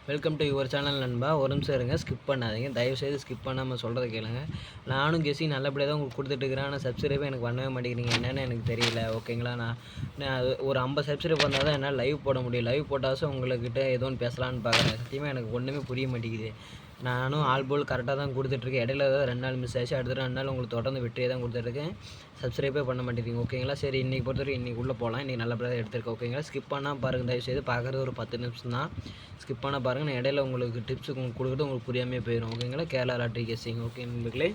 Welcome to your channel நண்பா. ஒரு நிமிஷம் இருங்க, ஸ்கிப் பண்ணாதீங்க. தயவுசெய்து ஸ்கிப் பண்ணாமல் சொல்கிறத கேளுங்க. நானும் கெஸ்ஸிங் நல்லபடியாக தான் உங்களுக்கு கொடுத்துட்ருக்கிறேன். ஆனால் சப்ஸ்கிரைபே எனக்கு பண்ணவே மாட்டேங்கிறீங்க. என்னென்னு எனக்கு தெரியல. ஓகேங்களா, நான் ஒரு 50 சப்ஸ்கிரைப் வந்தால் தான் என்னால் லைவ் போட முடியும். லைவ் போட்டாச்சும் உங்கள்கிட்ட ஏதோ ஒன்று பேசலான்னு பார்க்குறேன். சத்தியமாக எனக்கு ஒன்றுமே புரிய மாட்டேங்குது. நானும் ஆல் போல் கரெக்டாக தான் கொடுத்துட்ருக்கேன். இடையில தான் 2 நாள் மிஸ் ஆச்சு. அடுத்த 2 நாள் உங்களுக்கு தொடர்ந்து வெற்றியை தான் கொடுத்துட்ருக்கேன். சப்ஸ்கிரைபே பண்ண மாட்டேங்கிறீங்க. ஓகேங்களா, சரி இன்றைக்கி பொறுத்தவரைக்கும் இன்றைக்கி உள்ளே போகலாம். இன்றைக்கி நல்லபடியாக தான் எடுத்துருக்கேன். ஓகேங்களா, ஸ்கிப் பண்ணால் பாருங்கள். தயவுசெய்து பார்க்குறது ஒரு 10 நிமிஷம் தான். ஸ்கிப் பண்ணால் பாருங்கள். நான் இடையில உங்களுக்கு டிப்ஸ் கொடுக்குறது உங்களுக்கு புரியாமே போயிடும். ஓகேங்களா, கேரளா லாட்ரி கெஸ்ஸிங். ஓகே நண்பர்களே,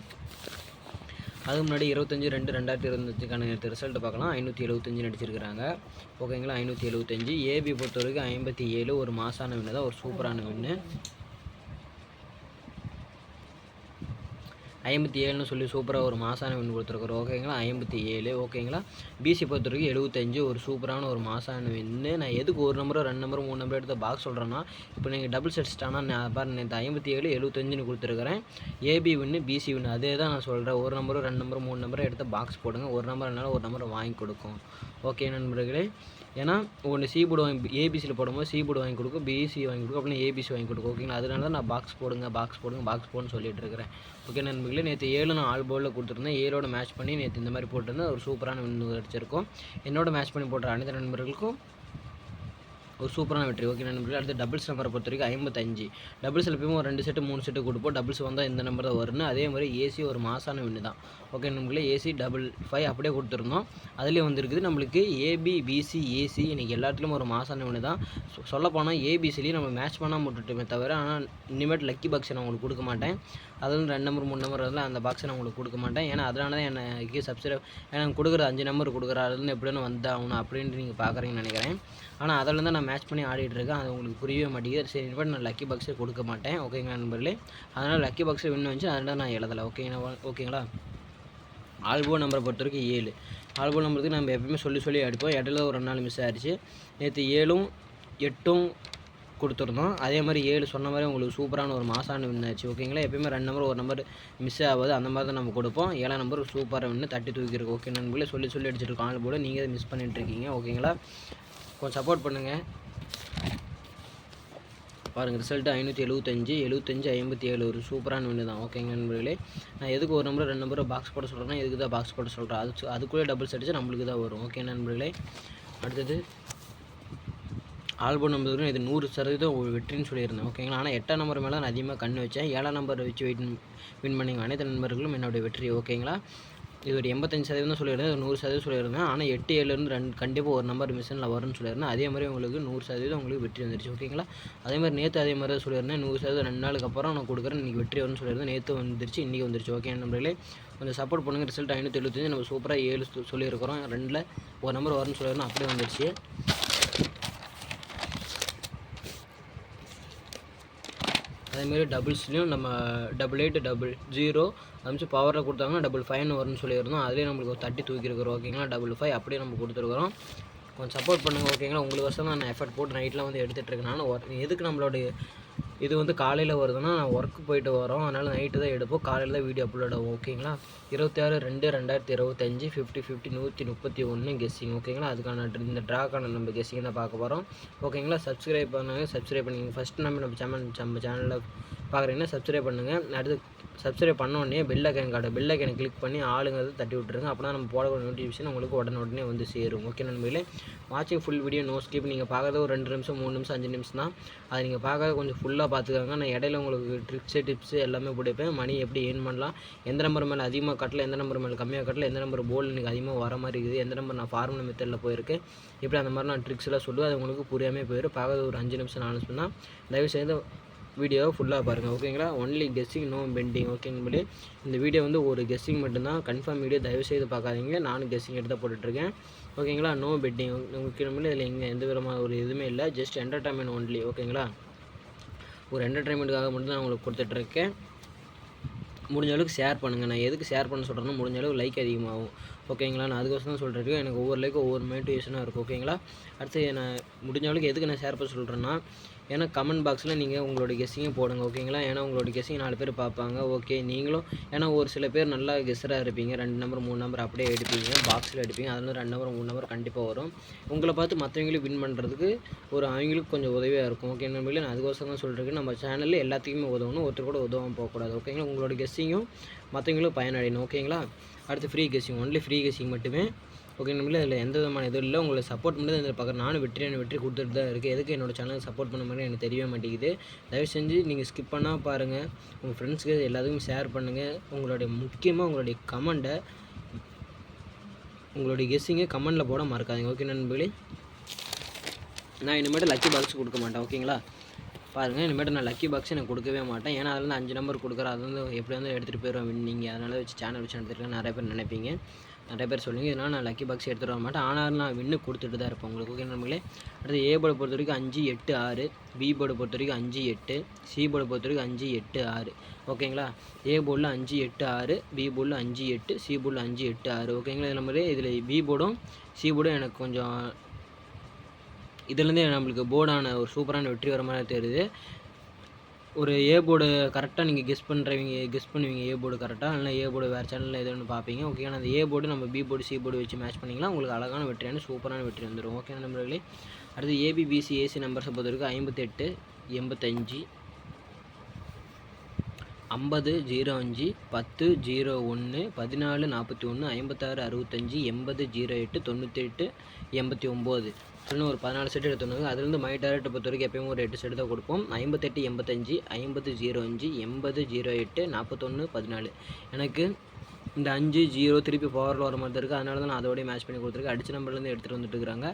அதுக்கு முன்னாடி 25/2/2025க்கான ரிசல்ட்டு பார்க்கலாம். 575 அடிச்சிருக்கிறாங்க. ஓகேங்களா, 575. ஏபி பொறுத்த வரைக்கும் 57 ஒரு மாசான வின்னு தான், ஒரு சூப்பரான வின்னு. 57ன்னு சொல்லி சூப்பராக ஒரு மாசான வின் கொடுத்துருக்குறோம். ஓகேங்களா, 57. ஓகேங்களா, பிசி பொறுத்த வரைக்கும் 75 ஒரு சூப்பரான ஒரு மாசான வின்னு. நான் எதுக்கு ஒரு நம்பரோ 2 நம்பரோ 3 நம்பர் எடுத்து பாக்ஸ் சொல்கிறேன்னா, இப்போ நீங்கள் டபுள் செட்ஸ்டானா நான் பாருங்கள், நேற்று 57 75ன்னு கொடுத்துருக்குறேன். ஏபி வின்னு பிசி வின்னு அதே தான் நான் சொல்கிறேன். ஒரு நம்பரோ 2 நம்பரோ 3 நம்பரோ எடுத்து பாக்ஸ் போடுங்க. ஒரு நம்பர் என்னால் ஒரு நம்பரை வாங்கி கொடுக்கும். ஓகே நண்பர்களே, ஏன்னா ஒன்று சி போர்டு வாங்கி ஏபிசியில் போடும்போது சி போர்டு வாங்கி கொடுக்கும், பிசி வாங்கி கொடுக்கும், அப்படின்னா ஏபிசி வாங்கி கொடுக்கும். ஓகேங்களா, அதனால தான் நான் பாக்ஸ் போடுன்னு சொல்லிட்டு இருக்கிறேன். ஓகே நண்பர்களே, நேற்று 7 நான் ஆல் போர்டில் கொடுத்துருந்தேன். 7ஓட மேட்ச் பண்ணி நேற்று இந்த மாதிரி போட்டிருந்தேன். ஒரு சூப்பரான வின் அடிச்சிருக்கோம். என்னோட மேட்ச் பண்ணி போடுற அனைத்து நண்பர்களுக்கும் ஒரு சூப்பரான வெற்றி. ஓகே நண்பர்களே, அடுத்து டபுள்ஸ் நம்பரை பொறுத்த வரைக்கும் 55. டபுள்ஸில் எப்பயும் ஒரு 2 செட்டு 3 செட்டு கொடுப்போம். டபுள்ஸ் வந்தால் இந்த நம்பர் தான் வரும்னு. அதே மாதிரி ஏசி ஒரு மாசான வின்னு தான். ஓகே நண்பர்களே, ஏசி 55 அப்படியே கொடுத்துருந்தோம். அதுலேயே வந்துருக்குது நம்மளுக்கு ஏபி பிசி ஏசி இன்றைக்கி எல்லாத்துலேயும் ஒரு மாசான வின்னு தான். சொல்லப்போனால் ஏபிசிலையும் நம்ம மேட்ச் பண்ணால் விட்டுட்டுமே தவிர, ஆனால் இனிமேட்டு லக்கி பாக்ஸை நான் உங்களுக்கு கொடுக்க மாட்டேன். அதில் 2 நம்பர் 3 நம்பர் அதில் அந்த பாக்ஸை நான் உங்களுக்கு கொடுக்க மாட்டேன். ஏன்னா அதனால தான் எனக்கு சப்ஸ்கிரைப் எனக்கு கொடுக்குற 5 நம்பர் கொடுக்குற அதுலேருந்து எப்படின்னு வந்தாகணும் அப்படின்ட்டு நீங்கள் பார்க்குறீங்கன்னு நினைக்கிறேன். ஆனால் அதில் தான் நான் மேட்ச் பண்ணி ஆடிட்டுருக்கேன். அது உங்களுக்கு புரியவே மாட்டேங்குது. சரி, இனிமேல் நான் லக்கி பாக்ஸே கொடுக்க மாட்டேன். ஓகேங்களா நண்பர்களே, அதனால் லக்கி பாக்ஸில் வின் வந்துச்சு, அதனால் நான் எழுதலை. ஓகேங்களா, ஆல்போ நம்பரை பொறுத்த வரைக்கும் 7. ஆல்போ நம்பருக்கு நம்ம எப்பயுமே சொல்லி அடிப்போம். இடையில ஒரு 2 நாள் மிஸ் ஆகிடுச்சு. நேற்று 7ம் 8ம் கொடுத்துருந்தோம். அதே மாதிரி 7 சொன்ன மாதிரி உங்களுக்கு சூப்பரான ஒரு மாசான வின் ஆச்சு. ஓகேங்களா, எப்பயுமே 2 நம்பர் ஒரு நம்பர் மிஸ் ஆகாது, அந்த மாதிரி தான் நம்ம கொடுப்போம். 7ஆம் நம்பர் சூப்பராக வின்னு தட்டி தூக்கிருக்கு. ஓகே நண்பர்களே, சொல்லி அடிச்சிருக்கோம் ஆல் போர்டு. நீங்கள் அதை மிஸ் பண்ணிட்டுருக்கீங்க. ஓகேங்களா, கொஞ்சம் சப்போர்ட் பண்ணுங்கள். பாருங்கள், ரிசல்ட்டு 575 57 ஒரு சூப்பரான வின்னு தான். ஓகேங்க நண்பர்களே, நான் எதுக்கு ஒரு நம்பர் 2 நம்பரை பாக்ஸ் போட சொல்கிறேன்னா, எதுக்கு தான் பாக்ஸ் போட சொல்கிறேன், அதுக்குள்ளே டபுள்ஸ் அடிச்சு நம்மளுக்கு தான் வரும். ஓகே நண்பர்களே, அடுத்தது ஆல்பம் நம்பருக்கு இது 100% வெற்றின்னு சொல்லியிருந்தேன். ஓகேங்களா, ஆனால் 8ஆம் நம்பர் மேலே நான் அதிகமாக கண் வச்சேன். 7ஆம் நம்பர் வச்சு வின் பண்ணிங்க அனைத்து நண்பர்களும் என்னுடைய வெற்றி. ஓகேங்களா, இது ஒரு 85% சொல்லியிருந்தேன், 100% சொல்லியிருந்தேன். ஆனால் 8 7லேருந்து 2 கண்டிப்பாக ஒரு நம்பர் மிஷினில் வரும்னு சொல்லியிருந்தேன். அதே மாதிரி உங்களுக்கு 100% உங்களுக்கு வெற்றி வந்துருச்சு. ஓகேங்களா, அதே மாதிரி நேற்று அதே மாதிரி தான் சொல்லியிருந்தேன். 100% 2 நாளுக்கு அப்புறம் நான் கொடுக்குறேன், இன்றைக்கி வெற்றி வரும்னு சொல்லியிருந்தேன். நேற்று வந்துருச்சு, இன்றைக்கி வந்துருச்சு. ஓகே நண்பர்களே, கொஞ்சம் சப்போர்ட் பண்ணுங்கள். ரிசல்ட் 575 நம்ம சூப்பராக 7 சொல்லியிருக்கிறோம். 2ல் ஒரு நம்பர் வரும்னு சொல்லியிருந்தோம், அப்படியே வந்துருச்சு. அதேமாரி டபுள்ஸ்லேயும் நம்ம 88 00 அமிச்சு பவரில் கொடுத்தாங்கன்னா 55 வரும்னு சொல்லியிருந்தோம். அதுலேயே நம்மளுக்கு ஒரு தட்டி தூக்கியிருக்கிறோம். ஓகேங்களா, 55 அப்படியே நம்ம கொடுத்துருக்குறோம். கொஞ்சம் சப்போர்ட் பண்ணுங்கள். ஓகேங்களா, உங்களுக்கு வருஷம் தான் நான் எஃபர்ட் போட்டு நைட்டில் வந்து எடுத்துகிட்ருக்கேன். நான் எதுக்கு நம்மளுடைய இது வந்து காலையில் வருதுன்னா, நான் ஒர்க்கு போயிட்டு வரோம், அதனால் நைட்டு தான் எடுப்போம், காலையில் தான் வீடியோ அப்லோட் ஆகும். ஓகேங்களா, 26/2/2025 50/50 131 கெஸ்ஸிங். ஓகேங்களா, அதுக்கான இந்த ட்ராக்கான நம்ம கெஸ்ஸிங் தான் பார்க்க போகிறோம். ஓகேங்களா, சப்ஸ்கிரைப் பண்ணிங்க. ஃபஸ்ட்டு நம்ம சேனலில் பார்க்குறீங்கன்னா சப்ஸ்கிரைப் பண்ணுங்கள். அடுத்து சப்ஸ்கிரைப் பண்ணோடனே பெல் ஐக்கனை கிளிக் பண்ணி ஆளுங்கிறது தட்டி விட்டுருங்க. அப்படின்னா நம்ம போடக்கூடிய நோட்டிஃபிகேஷன் உங்களுக்கு உடனே வந்து சேரும். ஓகே நண்பர்களே, வாட்சிங் ஃபுல் வீடியோ நோ ஸ்கிப். நீங்கள் பார்க்குறது ஒரு 2 நிமிஷம் 3 நிமிஷம் 5 நிமிஷம் தான். அதை நீங்கள் பார்க்காத கொஞ்சம் ஃபுல்லாக பார்த்துக்காங்க. நான் இடையில உங்களுக்கு டிப்ஸு எல்லாமே போட்டுப்பேன். மணி எப்படி ஏர்ன் பண்ணலாம், எந்த நம்பர் மேலே அதிகமாக கட்டல, எந்த நம்பர் மேலே கம்மியாக கட்டல, எந்த நம்பர் போல் எனக்கு அதிகமாக வர மாதிரி இருக்குது, எந்த நம்பர் நான் ஃபார்முலா மெத்தடில் போயிருக்கேன், எப்படி அந்த மாதிரி நான் ட்ரிக்ஸ்லாம் சொல்லுவேன். அது உங்களுக்கு புரியாமல் போயிடும். பார்க்காத ஒரு 5 நிமிஷம் 4 நிமிஷம் தான். தயவுசெய்து வீடியோவை ஃபுல்லாக பாருங்கள். ஓகேங்களா, ஒன்லி கெஸ்ஸிங் நோ பெண்டிங். ஓகேங்களே, இந்த வீடியோ வந்து ஒரு கெஸ்ஸிங் மட்டும்தான், கன்ஃபார்ம் வீடியோ தயவுசெய்து பார்க்காதீங்க. நானும் கெஸ்ஸிங் எடுத்து தான் போட்டுட்ருக்கேன். ஓகேங்களா, நோ பெட்டிங். முக்கியமாக இதில் எந்த விதமான ஒரு இதுவுமே இல்லை, ஜஸ்ட் என்டர்டைன்மெண்ட் ஒன்லி. ஓகேங்களா, ஒரு என்டர்டைன்மெண்ட்டுக்காக மட்டும் தான் உங்களுக்கு கொடுத்துட்ருக்கேன். முடிஞ்ச அளவுக்கு ஷேர் பண்ணுங்கள். நான் எதுக்கு ஷேர் பண்ண சொல்கிறேன்னா, முடிஞ்ச அளவுக்கு லைக் அதிகமாகும். ஓகேங்களா, நான் அதுக்கோசரம் தான் சொல்கிறேன். எனக்கு ஒவ்வொரு லைக்கும் ஒவ்வொரு மோட்டிவேஷனாக இருக்கும். ஓகேங்களா, அடுத்து நான் முடிஞ்ச அளவுக்கு எதுக்கு நான் ஷேர் பண்ண சொல்கிறேன்னா, ஏன்னா கமெண்ட் பாக்ஸில் நீங்கள் உங்களோட கெஸ்ஸிங்கை போடுங்க ஓகேங்களா. ஏன்னா உங்களோட கெஸ்ஸிங் 4 பேர் பார்ப்பாங்க. ஓகே நீங்களும் ஏன்னா ஒரு சில பேர் நல்லா கெஸ்ஸராக இருப்பீங்க, 2 நம்பர் 3 நம்பர் அப்படியே எடுப்பீங்க, பாக்ஸில் எடுப்பீங்க. அதில் 2 நம்பர் 3 நம்பர் கண்டிப்பாக வரும். உங்களை பார்த்து மற்றவங்களும் வின் பண்ணுறதுக்கு அவங்களுக்கு கொஞ்சம் உதவியாக இருக்கும். ஓகே நண்பர்களே, நான் அதுக்கோசரம் தான் சொல்கிறேன். நம்ம சேனலில் எல்லாத்துக்குமே உதவணும், ஒருத்தர் கூட உதவாமல் போகக்கூடாது ஓகேங்களா. உங்களோட கெஸ்ஸிங்கும் மற்றவங்களும் பயனடையணும் ஓகேங்களா. அடுத்து free guessing, only free guessing மட்டுமே ஓகே நண்பர்களே. அதில் எந்த விதமான இதுவும் இல்லை. உங்களை சப்போர்ட் பண்ணுறது இதில் பார்க்குறேன். நானும் வெற்றி கொடுத்துட்டு தான் இருக்குது. எதுக்கு என்னோடய சேனலுக்கு சப்போர்ட் பண்ண மாதிரி எனக்கு தெரியவே மாட்டேங்குது. தயவு செஞ்சு நீங்கள் ஸ்கிப் பண்ணால் பாருங்கள், உங்கள் ஃப்ரெண்ட்ஸுக்கு எல்லாத்துக்கும் ஷேர் பண்ணுங்கள். முக்கியமாக உங்களுடைய கமெண்ட்டை, உங்களுடைய கெஸ்ஸிங்கை கமெண்டில் போட மறக்காதீங்க ஓகே நண்பர்களே. நான் இனிமேட்டு லக்கி பாக்ஸ் கொடுக்க மாட்டேன் ஓகேங்களா. பாருங்கள், இனிமேட்டு நான் லக்கி பாக்ஸ் எனக்கு கொடுக்கவே மாட்டேன். ஏன்னா அதில் 5 நம்பர் கொடுக்குறேன், அது எப்படி எடுத்துகிட்டு போயிடுவேன் நீங்கள். அதனால் வச்சு சேனல் வச்சு எடுத்துருக்கேன் நிறைய பேர் நினைப்பீங்க, நிறைய பேர் சொல்லுங்க. இதனால் நான் லக்கி பாக்ஸ் எடுத்துகிட்டு வர மாட்டேன். ஆனாலும் நான் வின்னு கொடுத்துட்டு தான் இருப்பேன் உங்களுக்கு ஓகே நண்பர்களே. அடுத்து ஏ போர்டை பொறுத்த வரைக்கும் 5, 8, 6, பி போர்டை பொறுத்த வரைக்கும் 5, 8, சி போர்டை பொறுத்த வரைக்கும் 5, 8, 6 ஓகேங்களா. ஏ போர்டில் 5, 8, 6, பி போர்டில் 5, 8, சி போர்டில் 5, 8, 6 ஓகேங்களா. இதில் மாதிரி இதில் பி போர்டும் சி போர்டும் எனக்கு கொஞ்சம் இதுலேருந்தே நம்மளுக்கு போர்டான ஒரு சூப்பரான வெற்றி வர மாதிரி தெரியுது. ஒரு ஏ போர்டு கரெக்டாக நீங்கள் கெஸ் பண்ணுவீங்க ஏ போர்டு கரெக்டாக, இல்லைனா ஏ போர்டு வேறு சேனலில் எது ஒன்று பார்ப்பீங்க ஓகேங்களா. அந்த ஏ போர்டு நம்ம பி போர்டு சி போர்டு வச்சு மேட்ச் பண்ணிங்கன்னா உங்களுக்கு அழகான வெற்றியான சூப்பரான வெற்றி வந்துடும் ஓகே நண்பர்களே. அடுத்து ஏபி பிசி ஏசி நம்பர்ஸை பொறுத்த வரைக்கும் 58, 85, 50, 05, 10, 01, 14, 41, 56, 65, 80, 08, 98, 89 சொன்ன ஒரு 14 செட் எடுத்துருந்தாங்க. அதுலேருந்து மை டாரக்ட்டை பொறுத்த வரைக்கும் எப்பயும் ஒரு 8 செட் தான் கொடுப்போம். 58, 85, 50, 05, 80, 08, 41, 14 எனக்கு இந்த 5, 0 திருப்பி பவரில் வர மாதிரி தான் இருக்குது. அதனால தான் நான் அதோடய மேட்ச் பண்ணி கொடுத்துருக்கேன். அடிச்ச நம்பர்லேருந்து எடுத்துகிட்டு வந்துட்டு இருக்கிறாங்க,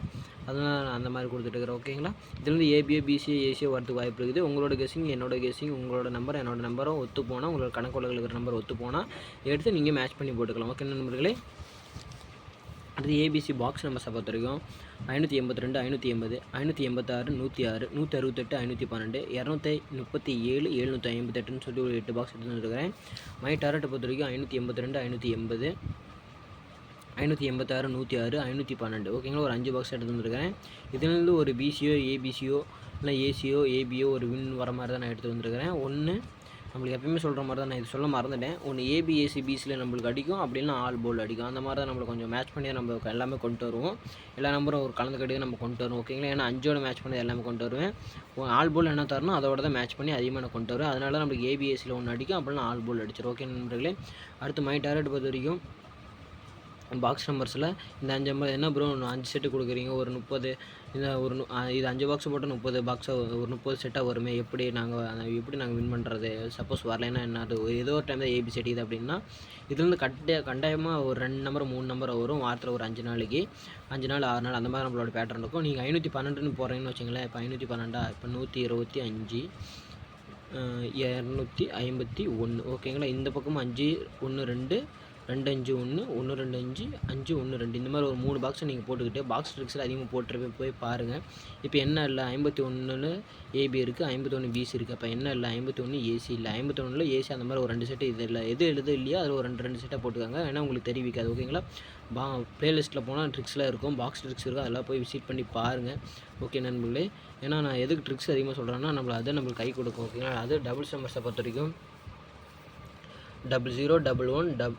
அதனால் நான் அந்த மாதிரி கொடுத்துட்டுருக்கிறேன் ஓகேங்களா. இதுலேருந்து ஏபிஓ பிசிஓ ஏசியோ வரதுக்கு வாய்ப்பு இருக்குது. உங்களோட கெஸ்ஸிங் என்னோட கெஸ்ஸிங், உங்களோட நம்பர் என்னோட நம்பரும் ஒத்து போனால், உங்களோட கணக்குள்ள இருக்கிற நம்பர் ஒத்து போனால் எடுத்து நீங்கள் மேட்ச் பண்ணி போட்டுக்கலாம் ஓகே நண்பர்களே. அடுத்து ஏபிசி பாக்ஸ் நம்பர்ஸை பொறுத்த வரைக்கும் 582, 580, 586, 106, 168, 512, 237, 758ன்னு சொல்லி ஒரு 8 பாக்ஸ் எடுத்து வந்துருக்கிறேன். மை டாரக்ட்டை பொறுத்த வரைக்கும் 582, 580, 586, 106, 512 ஓகேங்களா. ஒரு 5 பாக்ஸ் எடுத்து வந்துருக்கிறேன். இதுலேருந்து ஒரு பிசிஓ ஏபிசிஓ இல்லை ஏசிஓ ஏபிஓ ஒரு வின் வர மாதிரி தான் நான் எடுத்து வந்துருக்கிறேன். ஒன்று நம்மளுக்கு எப்பயுமே சொல்கிற மாதிரி தான், நான் இது சொல்ல மறந்துட்டேன். ஒன்று ஏபிஏசி பிசியில் நம்மளுக்கு அடிக்கும், அப்படின்னா ஆல் போல் அடிக்கும். அந்த மாதிரி தான் நம்மளுக்கு கொஞ்சம் மேட்ச் பண்ணி நம்ம எல்லாமே கொண்டு வருவோம். எல்லா நம்பரும் ஒரு கலந்துக்கடியே நம்ம கொண்டு வருவோம் ஓகேங்களா. ஏன்னா 5ஓட மேட்ச் பண்ணி எல்லாமே கொண்டு வருவேன். ஆல் போல் என்ன தரணும் அதோட தான் மேட்ச் பண்ணி அதிகமாக நான் கொண்டு வருவேன். அதனால நம்மளுக்கு ஏபிஎஸ்சியில் ஒன்று அடிக்கும், அப்படின்னா ஆல் போல் அடிச்சிடும் ஓகே நண்பர்களே. அடுத்து மை டாரக்ட் பொறுத்த வரைக்கும் பாக்ஸ் நம்பர்ஸில் இந்த 5 நம்பர் என்ன ப்ரோ 5 செட்டு கொடுக்குறீங்க, ஒரு 30 இந்த இது 5 பாக்ஸ் போட்டு 30 பாக்ஸாக ஒரு 30 செட்டாக வருமே, எப்படி நாங்கள் வின் பண்ணுறது? சப்போஸ் வரலைன்னா என்ன, அது ஏதோ ஒரு டைம் தான் ஏபி செட் இது அப்படின்னா இதுலேருந்து கட்டாயமாக ஒரு 2 நம்பர் 3 நம்பர் வரும். வாரத்தில் ஒரு 5 நாளைக்கு 5 நாள் 6 நாள் அந்த மாதிரி நம்மளோட பேட்டர்ன் இருக்கும். நீங்கள் 512ன்னு போகிறீங்கன்னு வச்சுங்களேன். இப்போ 512 இப்போ 125, 251 ஓகேங்களா. இந்த பக்கமும் 5, 1, 2, 2, 5, 1, 1, 2, 5, 5, 1, 2 இந்த மாதிரி ஒரு 3 பாக்ஸை நீங்கள் போட்டுக்கிட்டு பாக்ஸ் ட்ரிக்ஸில் அதிகமாக போட்டுருப்பேன், போய் பாருங்கள். இப்போ என்ன இல்லை 51 ஏபி இருக்குது, 51 பிசி இருக்குது. அப்போ என்ன இல்லை 51 ஏசி இல்லை, 51ல் ஏசி அந்த மாதிரி ஒரு 2 செட்டு இது இல்லை. எது எழுது இல்லையா அதில் ஒரு 2 செட்டாக போட்டுக்காங்க, ஏன்னா உங்களுக்கு தெரிவிக்காது ஓகேங்களா. ப்ளேலிஸ்ட்டில் போனால் ட்ரிக்ஸ்லாம் இருக்கும், பாக்ஸ் ட்ரிக்ஸ் இருக்கும், அதெல்லாம் போய் விசிட் பண்ணி பாருங்கள் ஓகே நண்பர்களே. ஏன்னா நான் எதுக்கு ட்ரிக்ஸ் அதிகமாக சொல்கிறேன்னா நம்மளுக்கு கை கொடுக்கும் ஓகேங்களா. அது டபுள்ஸ் நம்பர்ஸை பொறுத்த வரைக்கும் 00, 11,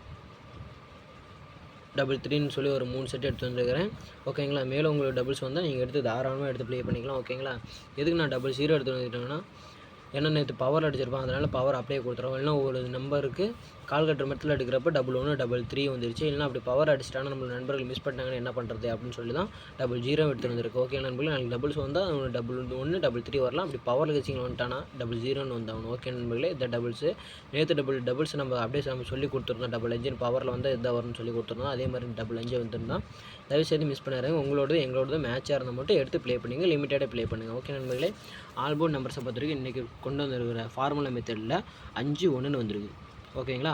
33ன்னு சொல்லி ஒரு 3 செட் எடுத்து வந்துருக்கிறேன் ஓகேங்களா. மேலே உங்களுக்கு டபுள்ஸ் வந்தால் நீங்கள் எடுத்து தாராளமாக எடுத்து ப்ளே பண்ணிக்கலாம் ஓகேங்களா. எதுக்கு நான் 00 எடுத்து வந்துட்டேங்கன்னா, ஏன்னா நேற்று பவர் அடிச்சிருப்பான், அதனால் பவர் அப்படியே கொடுத்துருவோம். இல்லைனா ஒரு நம்பருக்கு கால் கட்டுற மெத்தில் எடுக்கிறப்ப 11, 33 வந்துருச்சு. இல்லைனா அப்படி பவர் அடிச்சிட்டாங்கன்னா நம்ம நண்பர்கள் மிஸ் பண்ணிட்டாங்கன்னு என்ன பண்ணுறது அப்படின்னு சொல்லி தான் 00 எடுத்து வந்துருக்கு ஓகே நண்பர்கள். நாளைக்கு டபுள்ஸ் வந்தால் 11, 33 வரலாம். அப்படி பவர் கட்சிங்க வந்துட்டானா 00ன்னு வந்தாகணும் ஓகே நண்பர்களே. இந்த டபுள்ஸு நேற்று டபுள்ஸ் நம்ம அப்படியே நம்ம சொல்லி கொடுத்துருந்தோம். 5 பவரில் வந்து இதாக வரும்னு சொல்லி கொடுத்துருந்தோம். அதே மாதிரி 5 வந்துருந்தோம். தயவுசெய்து மிஸ் பண்ணிடுறாங்க. எங்களோடது மேட்சாக இருந்தால் மட்டும் எடுத்து ப்ளே பண்ணிங்க, லிமிட்டடாக ப்ளே பண்ணுங்கள் ஓகே நண்பர்களே. ஆல்போர்ட் நம்பர்ஸை பொறுத்த வரைக்கும் இன்றைக்கி கொண்டு வந்துருக்கிற ஃபார்முலா மெத்தடில் 5-1ன்னு வந்துருக்கு ஓகேங்களா.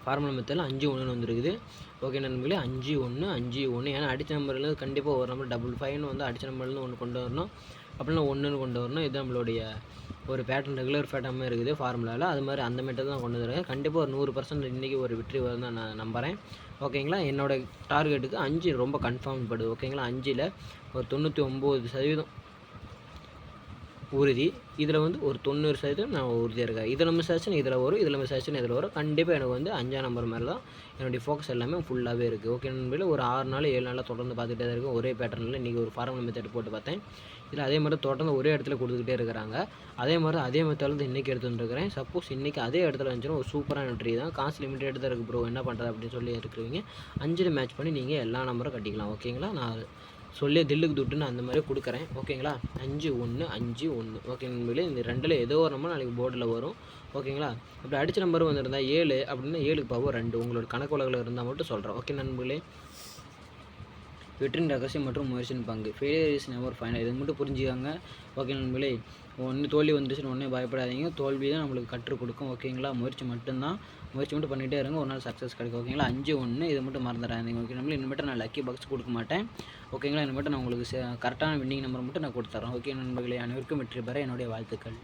ஃபார்முலா மெத்தடில் 5-1ன்னு வந்துருக்குது ஓகே நண்பர்களே. 5-1, 5-1 ஏன்னா அடித்த நம்பர்லேருந்து கண்டிப்பாக ஒரு நம்பர் 55ன்னு வந்து அடித்த நம்பர்லேருந்து ஒன்று கொண்டு வரணும். அப்படின்னா 1ன்னு கொண்டு வரணும். இது நம்மளுடைய ஒரு பேட்டர்ன் ரெகுலர் பேட்டர்னாக இருக்குது ஃபார்முலாவில். அது மாதிரி அந்த மெத்தட் தான் கொண்டு வந்துருக்கேன். கண்டிப்பாக ஒரு 100% இன்றைக்கி ஒரு வெற்றி வரும் தான் நான் நம்புகிறேன். ஓகேங்களா. என்னோடய டார்கெட்டுக்கு 5 ரொம்ப கன்ஃபார்ம் படுது. ஓகேங்களா. 5ல் ஒரு 99% உறுதி. இதில் வந்து ஒரு 90% நான் உறுதியாக இருக்கேன். இதில் மிஸ் ஆச்சுன்னா இதில் வரும், இதில் மிஸ் ஆச்சுன்னா இதில் வரும். கண்டிப்பாக எனக்கு வந்து 5ஆம் நம்பர் மேலே தான் என்னுடைய ஃபோக்கஸ் எல்லாமே ஃபுல்லாகவே இருக்குது. ஓகே நண்பர்களே, ஒரு 6 நாள் 7 நாளாக தொடர்ந்து பார்த்துட்டே தான் இருக்கேன். ஒரே பேட்டர்னில் இன்றைக்கி ஒரு ஃபார்முலா மெத்தட் போட்டு பார்த்தேன். இதில் அதே மாதிரி தொடர்ந்து ஒரே இடத்துல கொடுத்துக்கிட்டே இருக்கிறாங்க. அதே மெத்தடில் தான் இன்றைக்கி எடுத்து வந்துருக்கிறேன். சப்போஸ் இன்றைக்கி அதே இடத்துல இருந்துச்சுன்னா ஒரு சூப்பரான என்ட்ரி தான். காசு லிமிட்டட் தான் இருக்குது ப்ரோ, என்ன பண்ணுறது அப்படின்னு சொல்லி இருக்கிறீங்க. 5ல் மேட்ச் பண்ணி நீங்கள் எல்லா நம்பரும் கட்டிக்கலாம். ஓகேங்களா. நான் சொல்லி தில்லுக்கு துட்டுன்னு அந்த மாதிரி கொடுக்குறேன். ஓகேங்களா. 5 1 5 1. ஓகே நண்பர்களே, இந்த 2ல் ஏதோ ஒரு நம்பர் நாளைக்கு போர்டில் வரும். ஓகேங்களா. அப்படி அடித்த நம்பர் வந்திருந்தால் 7 அப்படின்னா 7க்கு பவர் 2 உங்களோட கணக்கு வழக்கில் இருந்தால் மட்டும் சொல்கிறேன். ஓகே நண்பர்களே, வெற்றியின் ரகசியம் மற்றும் முயற்சியின் பங்கு. Failure is never final. இது மட்டும் புரிஞ்சுக்காங்க. ஓகே நண்பர்களே, ஒன்று தோல்வி வந்துச்சுன்னு ஒன்றே பயப்படாதீங்க. தோல்வி தான் நம்மளுக்கு கற்றுக் கொடுக்கும். ஓகேங்களா. முயற்சி மட்டும் பண்ணிகிட்டே இருங்க, ஒரு நாள் சக்ஸஸ் கிடைக்கும். ஓகேங்களா. 5 1 இது மட்டும் மறந்துடாதீங்க. ஓகே நண்பர்களே, இனிமேட்டு நான் லக்கி பாக்ஸ் கொடுக்க மாட்டேன். ஓகேங்களா. இனிமேட்டு நான் உங்களுக்கு கரெக்டான வின்னிங் நம்பர் மட்டும் நான் கொடுத்துட்றேன். ஓகே நண்பர்களே, அனைவருக்கும் வெற்றி பெற என்னுடைய வாழ்த்துக்கள்.